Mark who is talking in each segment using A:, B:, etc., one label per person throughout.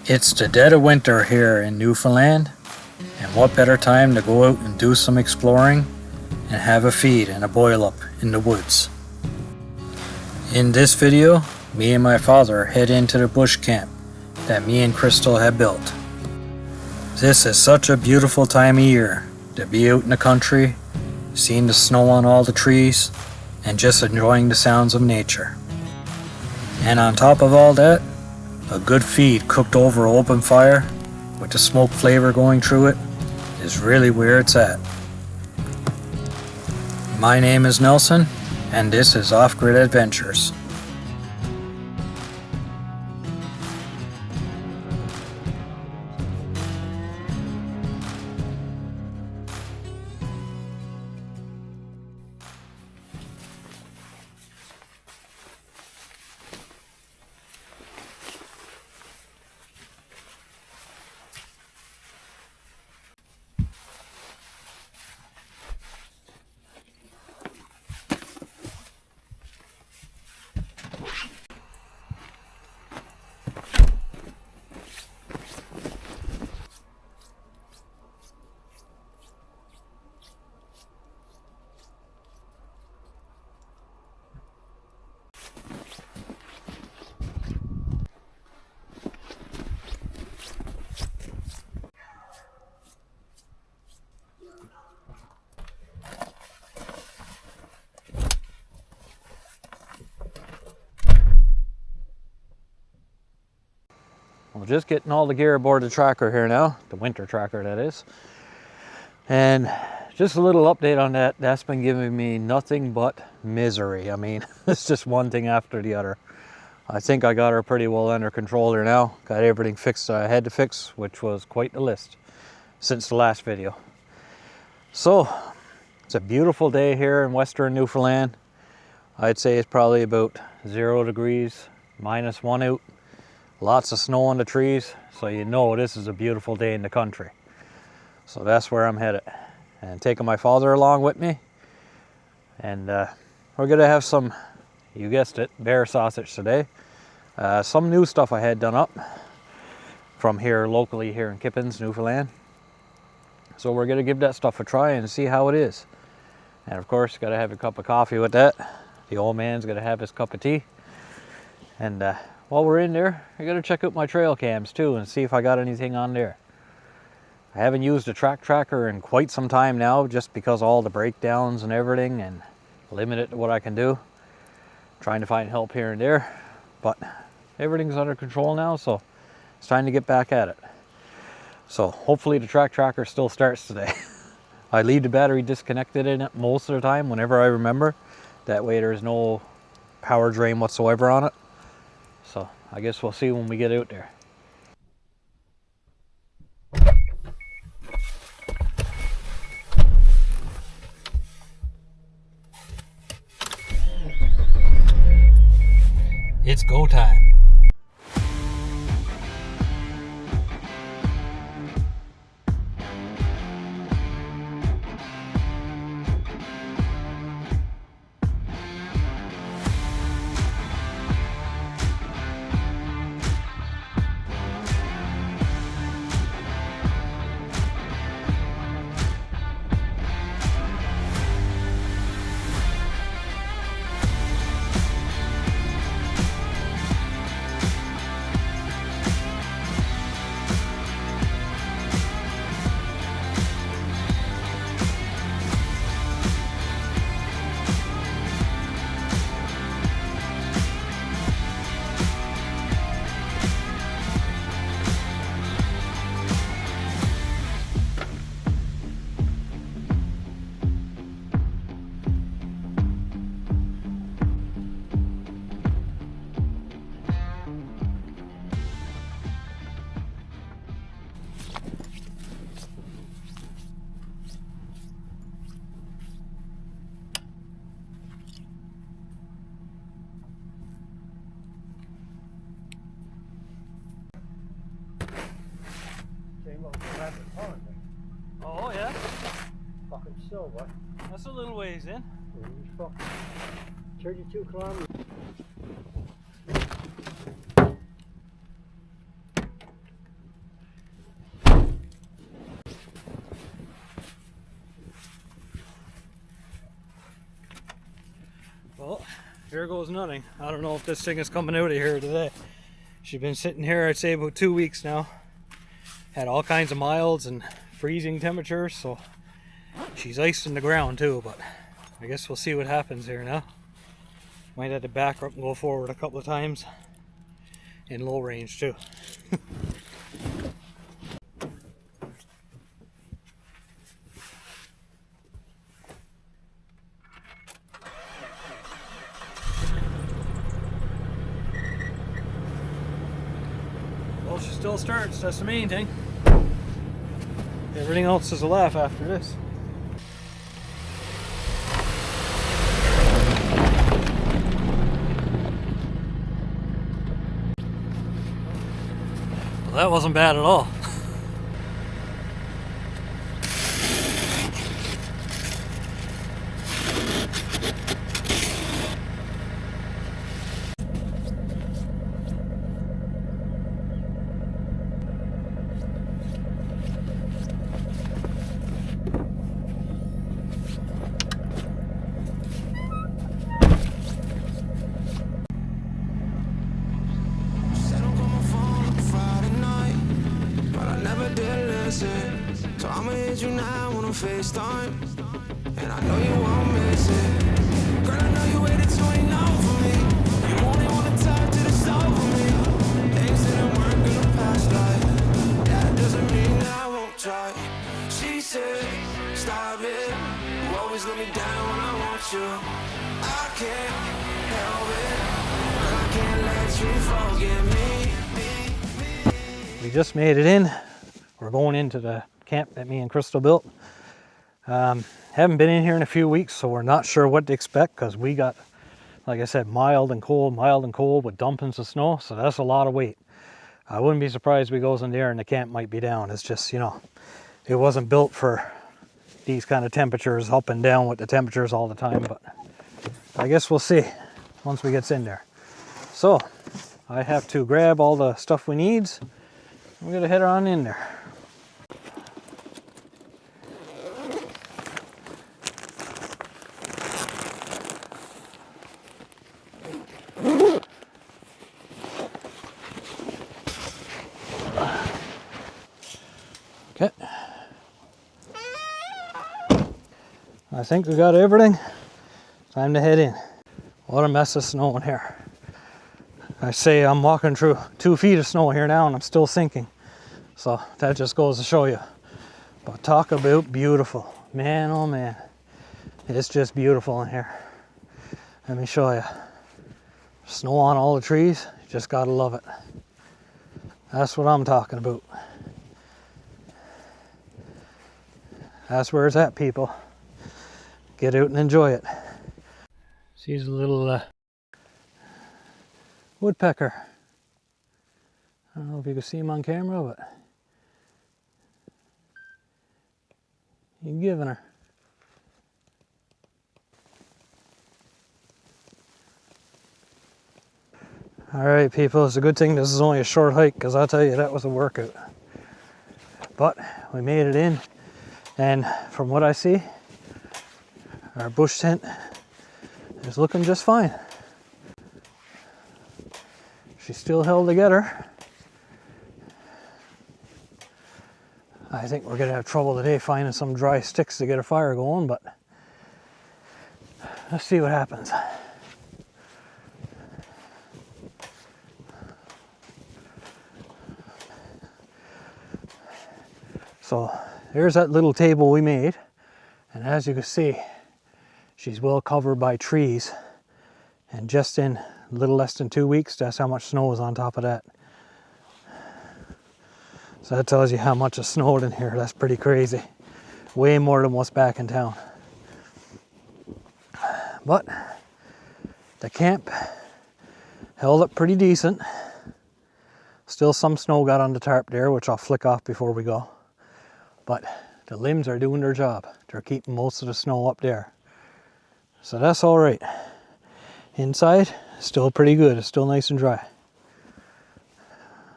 A: It's the dead of winter here in Newfoundland, and what better time to go out and do some exploring and have a feed and a boil up in the woods. In this video, me and my father head into the bush camp that me and Crystal have built. This is such a beautiful time of year to be out in the country, seeing the snow on all the trees, and just enjoying the sounds of nature. And on top of all that, a good feed cooked over open fire with the smoke flavor going through it is really where it's at. My name is Nelson, and this is Off-Grid Adventures. We're just getting all the gear aboard the tractor here now, the winter tractor that is. And just a little update on that. That's been giving me nothing but misery. I mean, it's just one thing after the other. I think I got her pretty well under control here now. Got everything fixed that I had to fix, which was quite the list since the last video. So, it's a beautiful day here in Western Newfoundland. I'd say it's probably about 0 degrees, -1 out. Lots of snow on the trees, so you know this is a beautiful day in the country. So that's where I'm headed. And taking my father along with me. And we're gonna have some, you guessed it, bear sausage today. Some new stuff I had done up from here locally here in Kippens, Newfoundland. So we're gonna give that stuff a try and see how it is. And of course, gotta have a cup of coffee with that. The old man's gonna have his cup of tea. And while we're in there, I gotta check out my trail cams too and see if I got anything on there. I haven't used a track tracker in quite some time now, just because of all the breakdowns and everything, and limited to what I can do. Trying to find help here and there, but everything's under control now, so it's time to get back at it. So hopefully the track tracker still starts today. I leave the battery disconnected in it most of the time whenever I remember. That way there's no power drain whatsoever on it. So I guess we'll see when we get out there. It's go time. Oh yeah?
B: Fucking silver.
A: That's a little ways in.
B: Fucking 32 kilometers.
A: here goes nothing. I don't know if this thing is coming out of here today. She's been sitting here, I'd say about 2 weeks now. Had all kinds of milds and freezing temperatures, so she's iced in the ground too, but I guess we'll see what happens here now. Might have to back her up and go forward a couple of times in low range too. Well, she still starts, that's the main thing. Everything else is a laugh after this. Well, that wasn't bad at all.
C: So I'ma hit you now on a FaceTime, and I know you won't miss it. Girl, I know you waited till ain't known for me. You only wanna talk to the stove with me. Things didn't work in the past life. That doesn't mean that I won't try. She said, stop it. You always let me down when I want you. I can't help it. Girl, I can't let you forget me.
A: We just made it in. We're going into the camp that me and Crystal built. Haven't been in here in a few weeks, so we're not sure what to expect because we got, like I said, mild and cold with dumpings of snow, so that's a lot of weight. I wouldn't be surprised if we goes in there and the camp might be down. It's just, you know, it wasn't built for these kind of temperatures, up and down with the temperatures all the time, but I guess we'll see once we get in there. So I have to grab all the stuff we need. We're gonna head on in there. Okay. I think we got everything. Time to head in. What a mess of snow in here. I say I'm walking through 2 feet of snow here now and I'm still sinking. So that just goes to show you. But talk about beautiful. Man, oh man. It's just beautiful in here. Let me show you. Snow on all the trees. You just gotta love it. That's what I'm talking about. That's where it's at, people. Get out and enjoy it. See the little woodpecker. I don't know if you can see him on camera, but he's giving her. All right, people, it's a good thing this is only a short hike because I'll tell you that was a workout. But we made it in, and from what I see, our bush tent is looking just fine. She's still held together. I think we're gonna have trouble today finding some dry sticks to get a fire going, but let's see what happens. So here's that little table we made, and as you can see, she's well covered by trees, and just in a little less than 2 weeks, that's how much snow is on top of that. So that tells you how much is snowed in here. That's pretty crazy. Way more than what's back in town. But the camp held up pretty decent. Still some snow got on the tarp there, which I'll flick off before we go. But the limbs are doing their job. They're keeping most of the snow up there. So that's all right. Inside, still pretty good. It's still nice and dry.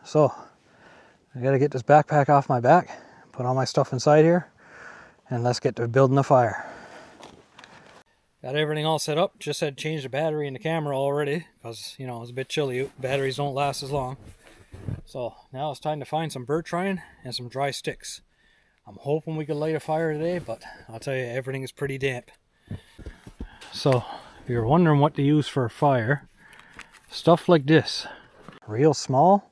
A: So I gotta get this backpack off my back, put all my stuff inside here, and let's get to building a fire. Got everything all set up. Just had to change the battery in the camera already because, you know, it's a bit chilly. Batteries don't last as long. So now it's time to find some birch twine and some dry sticks. I'm hoping we can light a fire today, but I'll tell you, everything is pretty damp. So if you're wondering what to use for a fire, stuff like this, real small.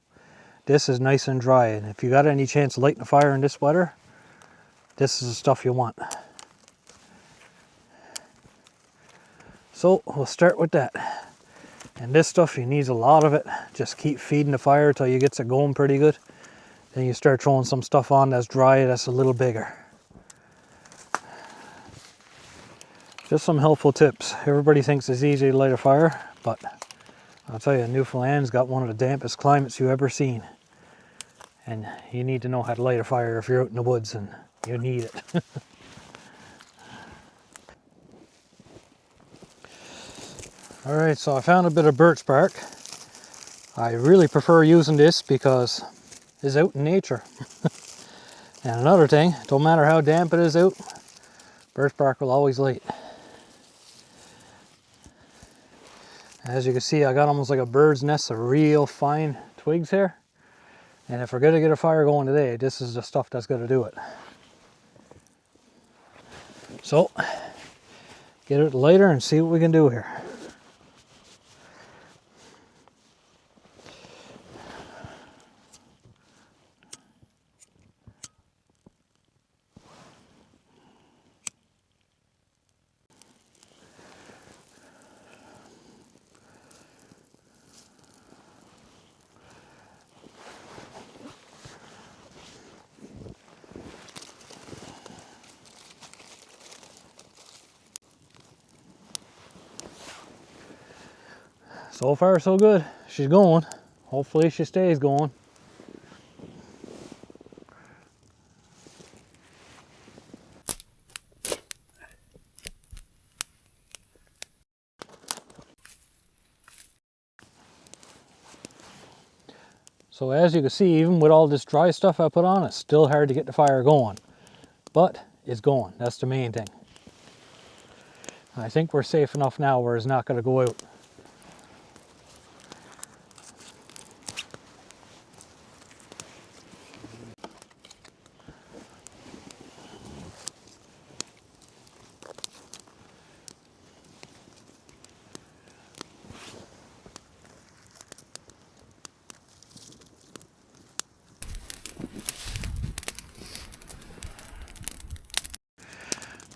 A: This is nice and dry, and if you got any chance of lighting a fire in this weather, this is the stuff you want. So we'll start with that. And this stuff, you need a lot of it. Just keep feeding the fire till you get it going pretty good. Then you start throwing some stuff on that's dry, that's a little bigger. Just some helpful tips. Everybody thinks it's easy to light a fire, but I'll tell you, Newfoundland's got one of the dampest climates you've ever seen. And you need to know how to light a fire if you're out in the woods, and you need it. Alright, so I found a bit of birch bark. I really prefer using this because it's out in nature. And another thing, don't matter how damp it is out, birch bark will always light. As you can see, I got almost like a bird's nest of real fine twigs here. And if we're going to get a fire going today, this is the stuff that's going to do it. So, get it lighter and see what we can do here. So far so good. She's going. Hopefully she stays going. So as you can see, even with all this dry stuff I put on, it's still hard to get the fire going. But it's going. That's the main thing. I think we're safe enough now where it's not going to go out.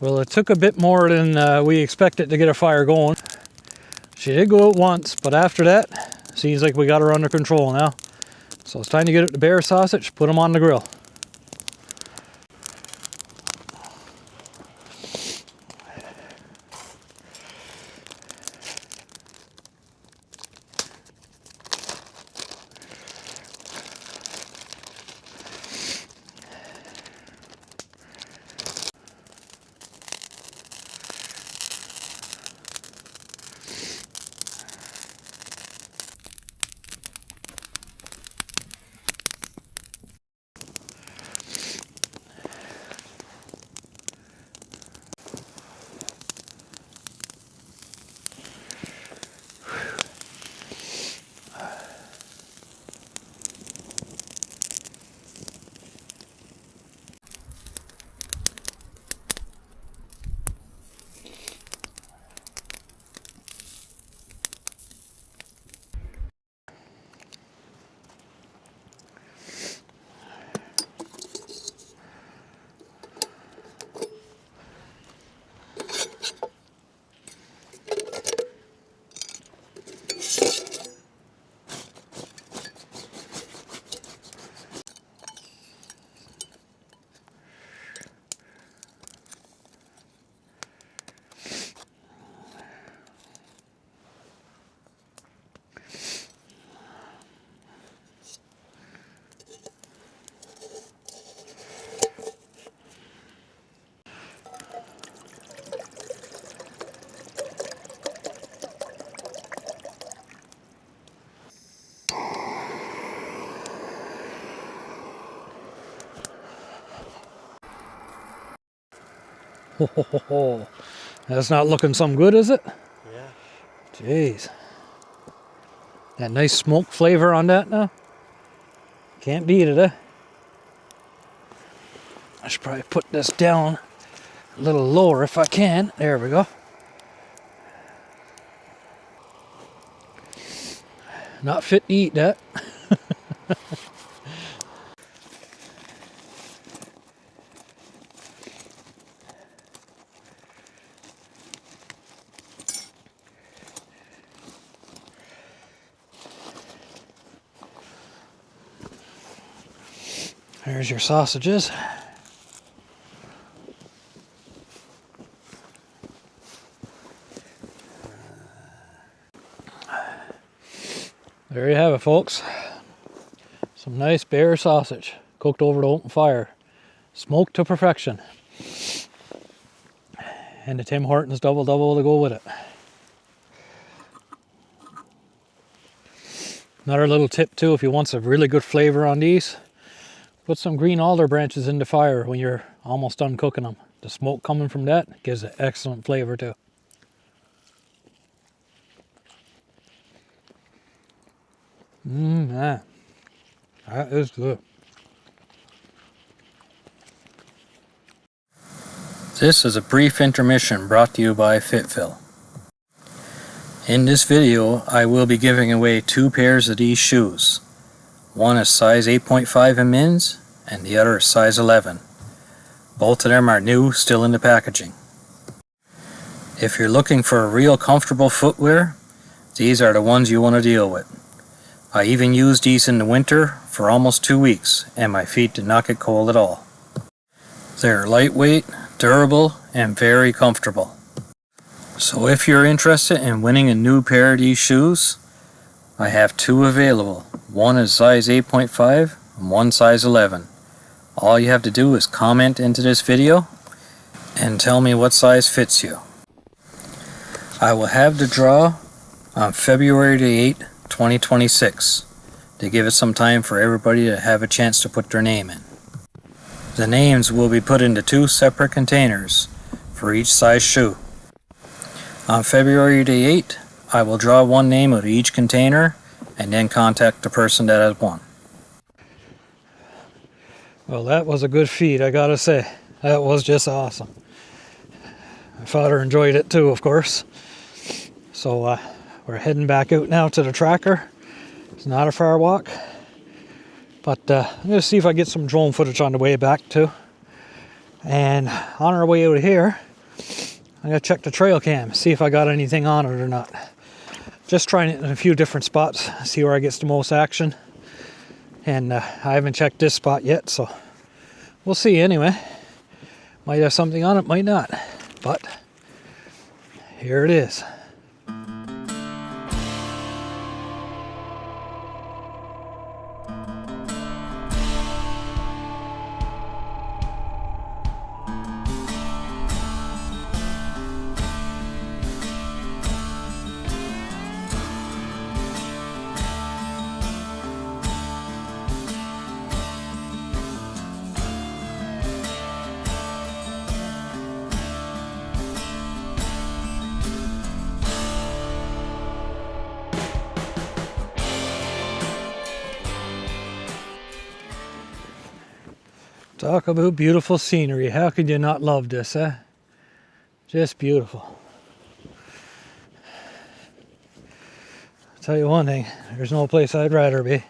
A: Well, it took a bit more than we expected to get a fire going. She did go out once, but after that, seems like we got her under control now. So it's time to get out the bear sausage, put them on the grill. That's not looking some good, is it?
B: Yeah.
A: Jeez. That nice smoke flavor on that now. Can't beat it, eh? I should probably put this down a little lower if I can. There we go. Not fit to eat that. There's your sausages. There you have it, folks. Some nice bear sausage cooked over the open fire, smoked to perfection, and the Tim Hortons double double to go with it. Another little tip too, if you want some really good flavor on these, put some green alder branches in the fire when you're almost done cooking them. The smoke coming from that gives it excellent flavor too. Man, that is good. This is a brief intermission brought to you by FitFill. In this video, I will be giving away 2 pairs of these shoes. One is size 8.5 in men's, and the other is size 11. Both of them are new, still in the packaging. If you're looking for a real comfortable footwear, these are the ones you want to deal with. I even used these in the winter for almost 2 weeks, and my feet did not get cold at all. They're lightweight, durable, and very comfortable. So if you're interested in winning a new pair of these shoes, I have 2 available. One is size 8.5 and one size 11. All you have to do is comment into this video and tell me what size fits you. I will have the draw on February the 8th, 2026, to give it some time for everybody to have a chance to put their name in. The names will be put into 2 separate containers for each size shoe. On February the 8th, I will draw 1 name out of each container and then contact the person that has won. Well, that was a good feed, I gotta say. That was just awesome. My father enjoyed it too, of course. So we're heading back out now to the tracker. It's not a far walk, but I'm going to see if I get some drone footage on the way back too. And on our way out of here, I'm going to check the trail cam, see if I got anything on it or not. Just trying it in a few different spots, see where I get the most action. And I haven't checked this spot yet, so we'll see anyway. Might have something on it, might not. But here it is. Talk about beautiful scenery. How could you not love this, eh? Just beautiful. I'll tell you one thing, there's no place I'd rather be.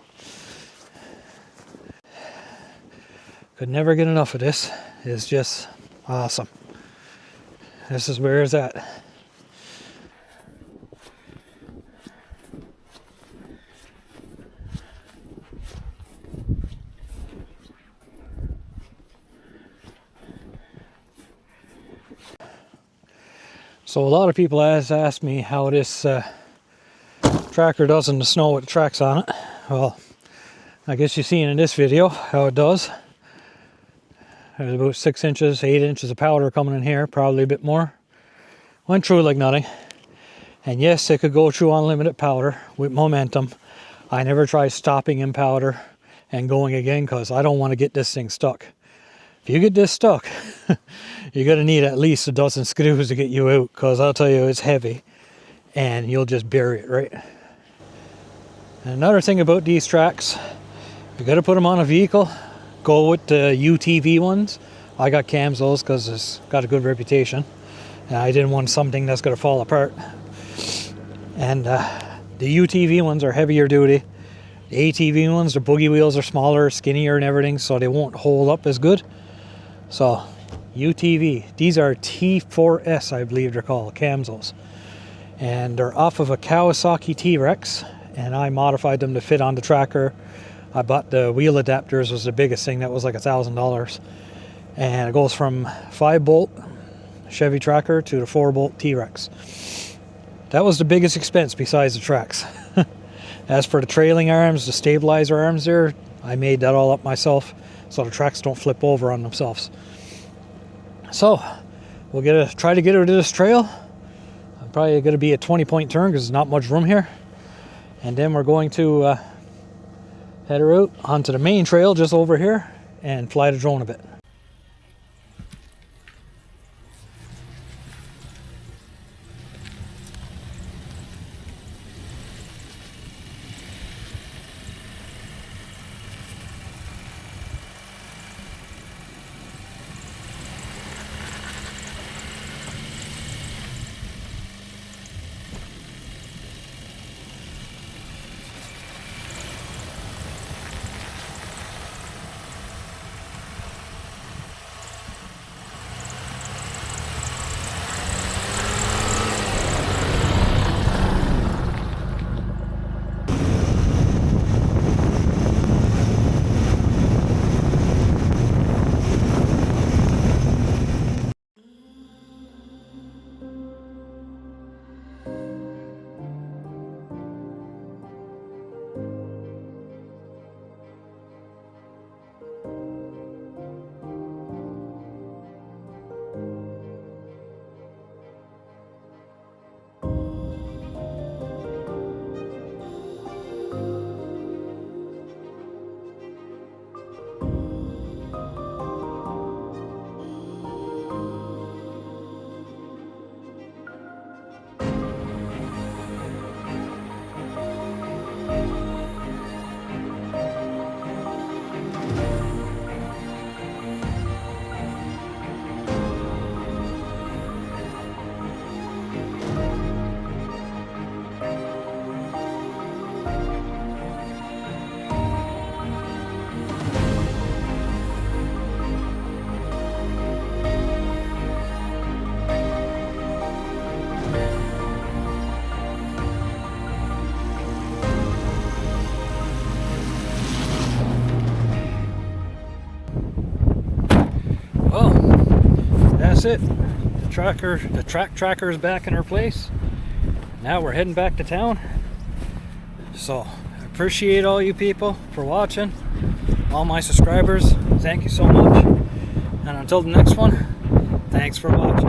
A: Could never get enough of this. It's just awesome. This is where it's at. So a lot of people ask me how this tracker does in the snow with the tracks on it. Well, I guess you've seen in this video how it does. There's about 6 inches, 8 inches of powder coming in here, probably a bit more. Went through like nothing. And yes, it could go through unlimited powder with momentum. I never tried stopping in powder and going again because I don't want to get this thing stuck. if you get this stuck, you're going to need at least a dozen screws to get you out, because I'll tell you, it's heavy and you'll just bury it, right? And another thing about these tracks, you got to put them on a vehicle. Go with the UTV ones. I got Camsos because it's got a good reputation, and I didn't want something that's going to fall apart. And the UTV ones are heavier duty. The ATV ones, the boogie wheels are smaller, skinnier and everything, so they won't hold up as good. So UTV, these are T4S, I believe they're called, Camsos. And they're off of a Kawasaki T-Rex, and I modified them to fit on the tracker. I bought the wheel adapters, was the biggest thing, that was like $1,000. And it goes from 5-bolt Chevy tracker to the 4-bolt T-Rex. That was the biggest expense besides the tracks. As for the trailing arms, the stabilizer arms there, I made that all up myself so the tracks don't flip over on themselves. So we'll try to get her to this trail. I'm probably going to be a 20-point turn because there's not much room here. And then we're going to head her out onto the main trail just over here and fly the drone a bit. That's it. The track tracker is back in her place. Now we're heading back to town. So I appreciate all you people for watching. All my subscribers, thank you so much. And until the next one, thanks for watching.